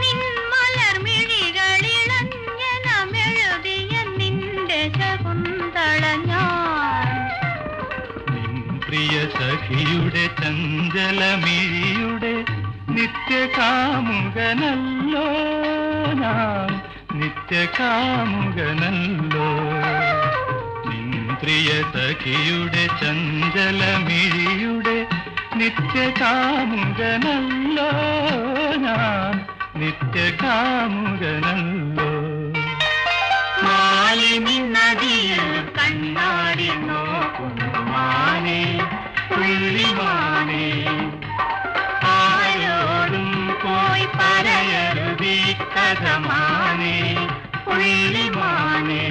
നിൻമലർമിഴികളിളഞ്ഞനമെഴുതിയ നിന്റെ ശകുന്തള ഞാൻ. നിൻ പ്രിയ സഖിയുടെ ചഞ്ചലമിഴിയുടെ നിത്യകാമുകനല്ലോ ഞാൻ, നിത്യകാമുകനല്ലോ. നിൻ പ്രിയ സഖിയുടെ ചഞ്ചലമിഴിയുടെ നിത്യകാമുകനല്ലോ ഞാൻ, നിത്യകാമുകനല്ലോ. മാലിനി നദിയിൽ കണ്ണാടി നോക്കുന്നു മാനേ, പുള്ളിമാനേ. ആരോടും പോയി പറയരുതീ കഥ മാനേ, പുള്ളിമാനേ.